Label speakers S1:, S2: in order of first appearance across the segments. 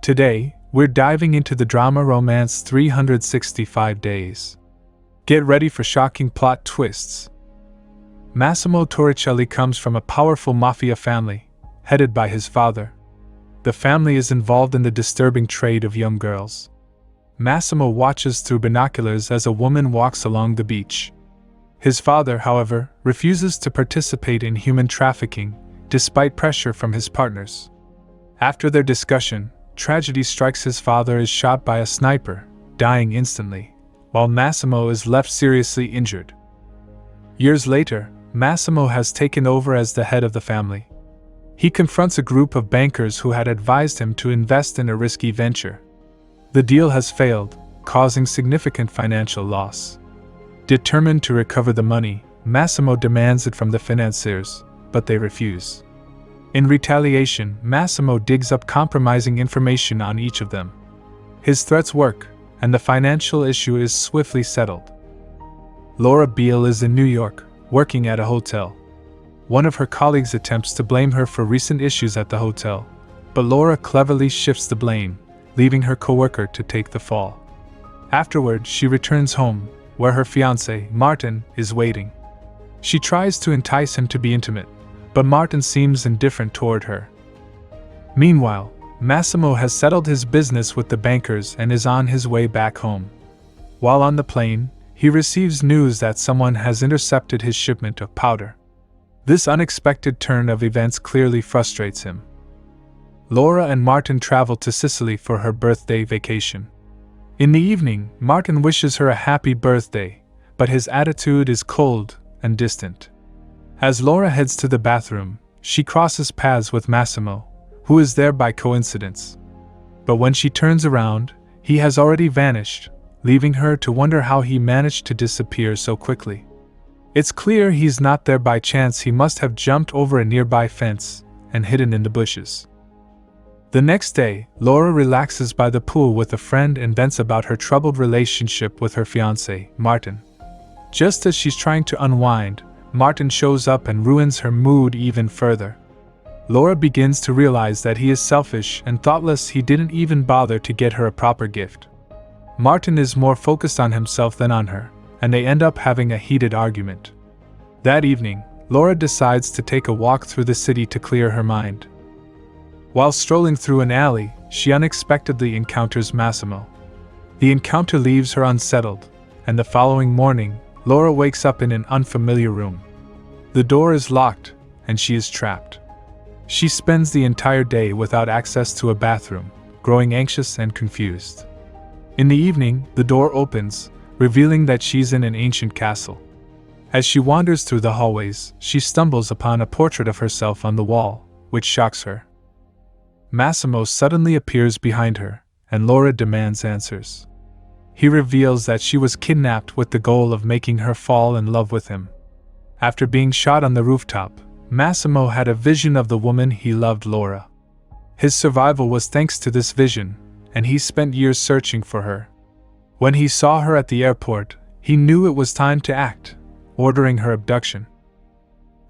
S1: Today, we're diving into the drama romance 365 Days. Get ready for shocking plot twists. Massimo Torricelli comes from a powerful mafia family, headed by his father. The family is involved in the disturbing trade of young girls. Massimo watches through binoculars as a woman walks along the beach. His father, however, refuses to participate in human trafficking, despite pressure from his partners. After their discussion, tragedy strikes. His father is shot by a sniper, dying instantly, while Massimo is left seriously injured. Years later, Massimo has taken over as the head of the family. He confronts a group of bankers who had advised him to invest in a risky venture. The deal has failed, causing significant financial loss. Determined to recover the money, Massimo demands it from the financiers, but they refuse. In retaliation, Massimo digs up compromising information on each of them. His threats work, and the financial issue is swiftly settled. Laura Beale is in New York, working at a hotel. One of her colleagues attempts to blame her for recent issues at the hotel, but Laura cleverly shifts the blame, leaving her coworker to take the fall. Afterward, she returns home, where her fiancé, Martin, is waiting. She tries to entice him to be intimate, but Martin seems indifferent toward her. Meanwhile, Massimo has settled his business with the bankers and is on his way back home. While on the plane, he receives news that someone has intercepted his shipment of powder. This unexpected turn of events clearly frustrates him. Laura and Martin travel to Sicily for her birthday vacation. In the evening, Martin wishes her a happy birthday, but his attitude is cold and distant. As Laura heads to the bathroom, she crosses paths with Massimo, who is there by coincidence. But when she turns around, he has already vanished, leaving her to wonder how he managed to disappear so quickly. It's clear he's not there by chance. He must have jumped over a nearby fence and hidden in the bushes. The next day, Laura relaxes by the pool with a friend and vents about her troubled relationship with her fiancé, Martin. Just as she's trying to unwind, Martin shows up and ruins her mood even further. Laura begins to realize that he is selfish and thoughtless. He didn't even bother to get her a proper gift. Martin is more focused on himself than on her, and they end up having a heated argument. That evening, Laura decides to take a walk through the city to clear her mind. While strolling through an alley, she unexpectedly encounters Massimo. The encounter leaves her unsettled, and the following morning, Laura wakes up in an unfamiliar room. The door is locked, and she is trapped. She spends the entire day without access to a bathroom, growing anxious and confused. In the evening, the door opens, revealing that she's in an ancient castle. As she wanders through the hallways, she stumbles upon a portrait of herself on the wall, which shocks her. Massimo suddenly appears behind her, and Laura demands answers. He reveals that she was kidnapped with the goal of making her fall in love with him. After being shot on the rooftop, Massimo had a vision of the woman he loved, Laura. His survival was thanks to this vision, and he spent years searching for her. When he saw her at the airport, he knew it was time to act, ordering her abduction.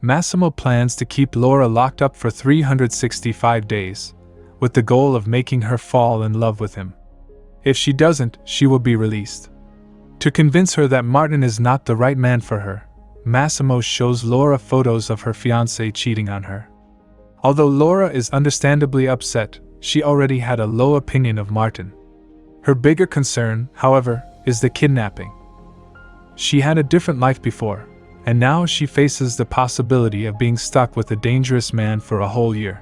S1: Massimo plans to keep Laura locked up for 365 days, with the goal of making her fall in love with him. If she doesn't, she will be released. To convince her that Martin is not the right man for her, Massimo shows Laura photos of her fiancé cheating on her. Although Laura is understandably upset, she already had a low opinion of Martin. Her bigger concern, however, is the kidnapping. She had a different life before, and now she faces the possibility of being stuck with a dangerous man for a whole year.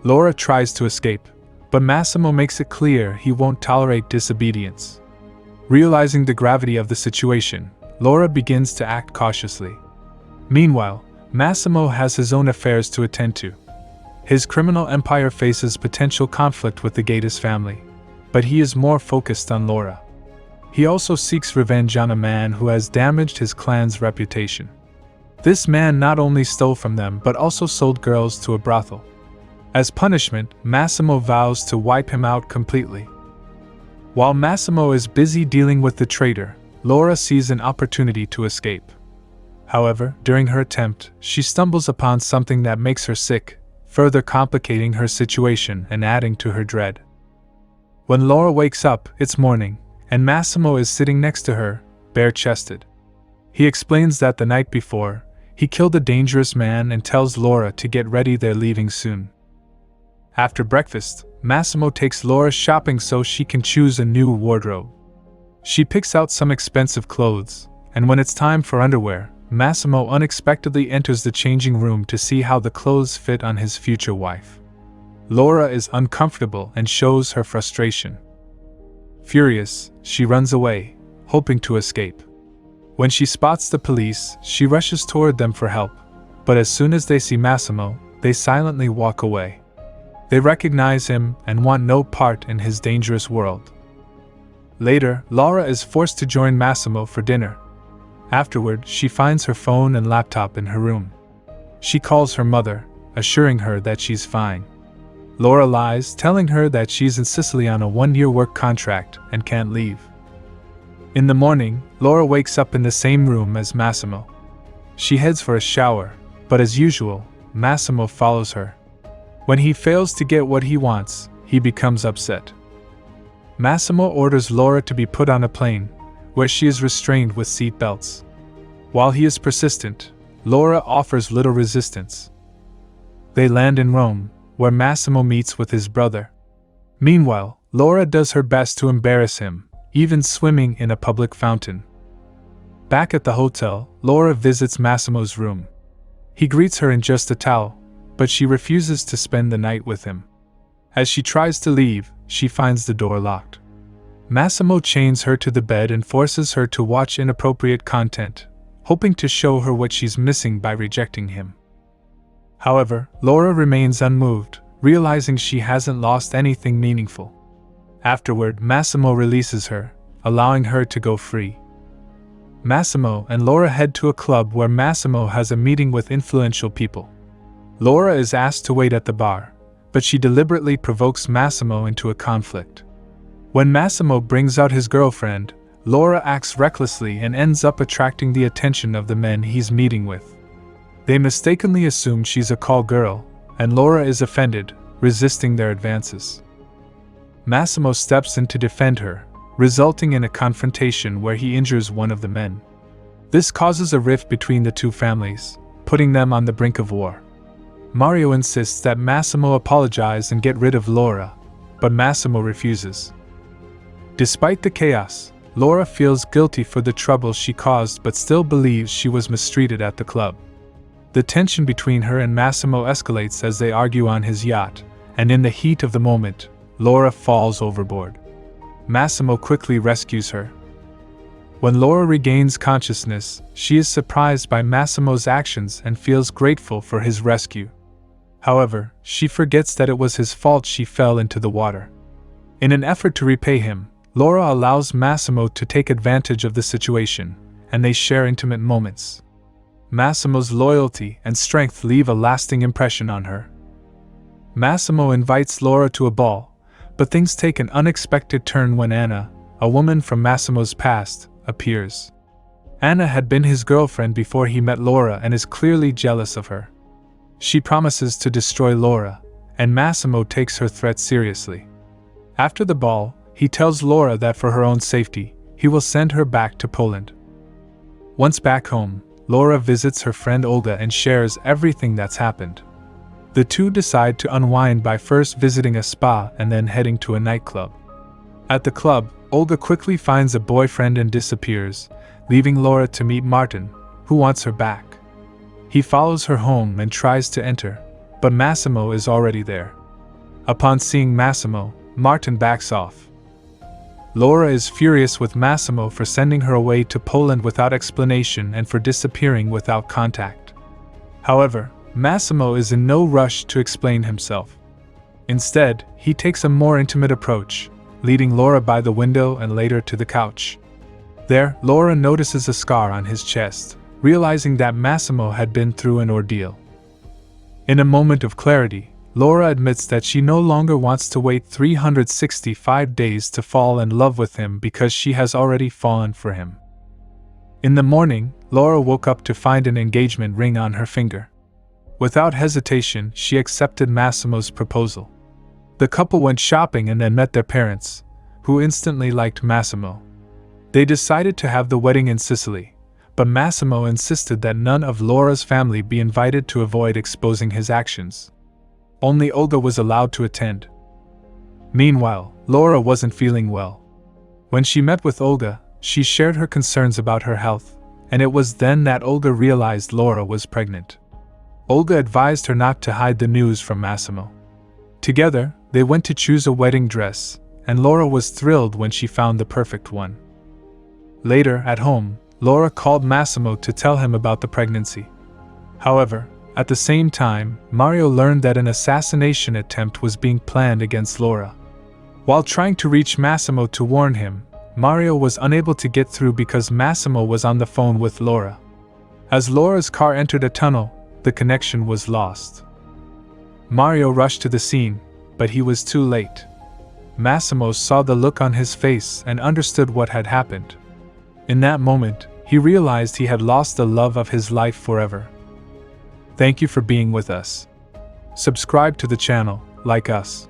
S1: Laura tries to escape, but Massimo makes it clear he won't tolerate disobedience. Realizing the gravity of the situation, Laura begins to act cautiously. Meanwhile, Massimo has his own affairs to attend to. His criminal empire faces potential conflict with the Gatiss family, but he is more focused on Laura. He also seeks revenge on a man who has damaged his clan's reputation. This man not only stole from them but also sold girls to a brothel. As punishment, Massimo vows to wipe him out completely. While Massimo is busy dealing with the traitor, Laura sees an opportunity to escape. However, during her attempt, she stumbles upon something that makes her sick, further complicating her situation and adding to her dread. When Laura wakes up, it's morning, and Massimo is sitting next to her, bare-chested. He explains that the night before, he killed a dangerous man and tells Laura to get ready, they're leaving soon. After breakfast, Massimo takes Laura shopping so she can choose a new wardrobe. She picks out some expensive clothes, and when it's time for underwear, Massimo unexpectedly enters the changing room to see how the clothes fit on his future wife. Laura is uncomfortable and shows her frustration. Furious, she runs away, hoping to escape. When she spots the police, she rushes toward them for help, but as soon as they see Massimo, they silently walk away. They recognize him and want no part in his dangerous world. Later, Laura is forced to join Massimo for dinner. Afterward, she finds her phone and laptop in her room. She calls her mother, assuring her that she's fine. Laura lies, telling her that she's in Sicily on a 1-year work contract and can't leave. In the morning, Laura wakes up in the same room as Massimo. She heads for a shower, but as usual, Massimo follows her. When he fails to get what he wants, he becomes upset. Massimo orders Laura to be put on a plane, where she is restrained with seat belts. While he is persistent, Laura offers little resistance. They land in Rome, where Massimo meets with his brother. Meanwhile, Laura does her best to embarrass him, even swimming in a public fountain. Back at the hotel, Laura visits Massimo's room. He greets her in just a towel, but she refuses to spend the night with him. As she tries to leave, she finds the door locked. Massimo chains her to the bed and forces her to watch inappropriate content, hoping to show her what she's missing by rejecting him. However, Laura remains unmoved, realizing she hasn't lost anything meaningful. Afterward, Massimo releases her, allowing her to go free. Massimo and Laura head to a club where Massimo has a meeting with influential people. Laura is asked to wait at the bar, but she deliberately provokes Massimo into a conflict. When Massimo brings out his girlfriend, Laura acts recklessly and ends up attracting the attention of the men he's meeting with. They mistakenly assume she's a call girl, and Laura is offended, resisting their advances. Massimo steps in to defend her, resulting in a confrontation where he injures one of the men. This causes a rift between the two families, putting them on the brink of war. Mario insists that Massimo apologize and get rid of Laura, but Massimo refuses. Despite the chaos, Laura feels guilty for the trouble she caused but still believes she was mistreated at the club. The tension between her and Massimo escalates as they argue on his yacht, and in the heat of the moment, Laura falls overboard. Massimo quickly rescues her. When Laura regains consciousness, she is surprised by Massimo's actions and feels grateful for his rescue. However, she forgets that it was his fault she fell into the water. In an effort to repay him, Laura allows Massimo to take advantage of the situation, and they share intimate moments. Massimo's loyalty and strength leave a lasting impression on her. Massimo invites Laura to a ball, but things take an unexpected turn when Anna, a woman from Massimo's past, appears. Anna had been his girlfriend before he met Laura and is clearly jealous of her. She promises to destroy Laura, and Massimo takes her threat seriously. After the ball, he tells Laura that for her own safety, he will send her back to Poland. Once back home, Laura visits her friend Olga and shares everything that's happened. The two decide to unwind by first visiting a spa and then heading to a nightclub. At the club, Olga quickly finds a boyfriend and disappears, leaving Laura to meet Martin, who wants her back. He follows her home and tries to enter, but Massimo is already there. Upon seeing Massimo, Martin backs off. Laura is furious with Massimo for sending her away to Poland without explanation and for disappearing without contact. However, Massimo is in no rush to explain himself. Instead, he takes a more intimate approach, leading Laura by the window and later to the couch. There, Laura notices a scar on his chest, realizing that Massimo had been through an ordeal. In a moment of clarity, Laura admits that she no longer wants to wait 365 days to fall in love with him because she has already fallen for him. In the morning, Laura woke up to find an engagement ring on her finger. Without hesitation, she accepted Massimo's proposal. The couple went shopping and then met their parents, who instantly liked Massimo. They decided to have the wedding in Sicily, but Massimo insisted that none of Laura's family be invited to avoid exposing his actions. Only Olga was allowed to attend. Meanwhile, Laura wasn't feeling well. When she met with Olga, she shared her concerns about her health, and it was then that Olga realized Laura was pregnant. Olga advised her not to hide the news from Massimo. Together, they went to choose a wedding dress, and Laura was thrilled when she found the perfect one. Later, at home, Laura called Massimo to tell him about the pregnancy. However, at the same time, Mario learned that an assassination attempt was being planned against Laura. While trying to reach Massimo to warn him, Mario was unable to get through because Massimo was on the phone with Laura. As Laura's car entered a tunnel, the connection was lost. Mario rushed to the scene, but he was too late. Massimo saw the look on his face and understood what had happened. In that moment, he realized he had lost the love of his life forever. Thank you for being with us. Subscribe to the channel, like us.